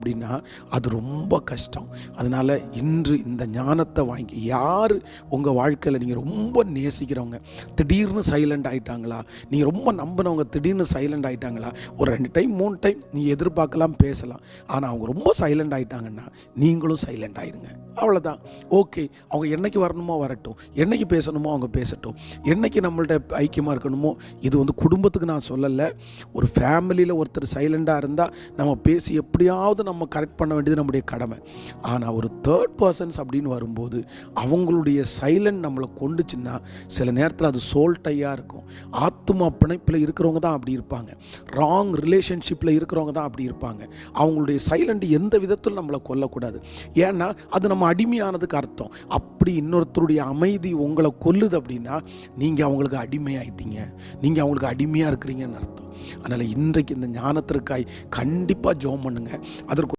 அப்படின்னா அது ரொம்ப கஷ்டம். அதனால் இன்று இந்த ஞானத்தை வாங்கி, யார் உங்கள் வாழ்க்கையில் நீங்கள் ரொம்ப நேசிக்கிறவங்க திடீர்னு சைலண்ட் ஆகிட்டாங்களா, நீங்கள் ரொம்ப நம்பினவங்க திடீர்னு சைலண்ட் ஆகிட்டாங்களா, ஒரு 2 டைம் 3 டைம் நீங்கள் எதிர்பார்க்கலாம், பேசலாம். ஆனால் அவங்க ரொம்ப சைலண்ட் ஆகிட்டாங்கன்னா நீங்களும் சைலண்ட் ஆகிடுங்க. அவ்வளோதான். ஓகே, அவங்க என்னைக்கு வரணுமோ வரட்டும், என்னைக்கு பேசணுமோ அவங்க பேசட்டும், என்னைக்கு நம்மள்ட்ட ஐக்கியமாக இருக்கணுமோ. இது குடும்பத்துக்கு நான் சொல்லலை, ஒரு ஃபேமிலியில் ஒருத்தர் சைலண்டாக இருந்தால் நம்ம பேசி எப்படியாவது நம்ம கரெக்ட் பண்ண வேண்டியது நம்முடைய கடமை. ஆனால் ஒரு தேர்ட் பர்சன்ஸ் அப்படின்னு வரும்போது அவங்களுடைய சைலண்ட் நம்மளை கொண்டுச்சுன்னா சில நேரத்தில் அது சோல்டையாக இருக்கும். ஆத்மா பிணைப்பில் இருக்கிறவங்க தான் அப்படி இருப்பாங்க, ராங் ரிலேஷன்ஷிப்பில் இருக்கிறவங்க தான் அப்படி இருப்பாங்க. அவங்களுடைய சைலண்ட் எந்த விதத்தில் நம்மளை கொல்லக்கூடாது. ஏன்னா அது நம்ம அடிமையானதுக்கு அர்த்தம். அப்படி இன்னொருத்தருடைய அமைதி உங்களை கொல்லுது அப்படின்னா நீங்கள் அவங்களுக்கு அடிமையாயிட்டீங்க, நீங்கள் அவங்களுக்கு அடிமையாக இருக்கிறீங்கன்னு அர்த்தம். அதனால் இன்றைக்கு இந்த ஞானத்திற்காய் கண்டிப்பாக ஜெபம் பண்ணுங்க. அதற்கு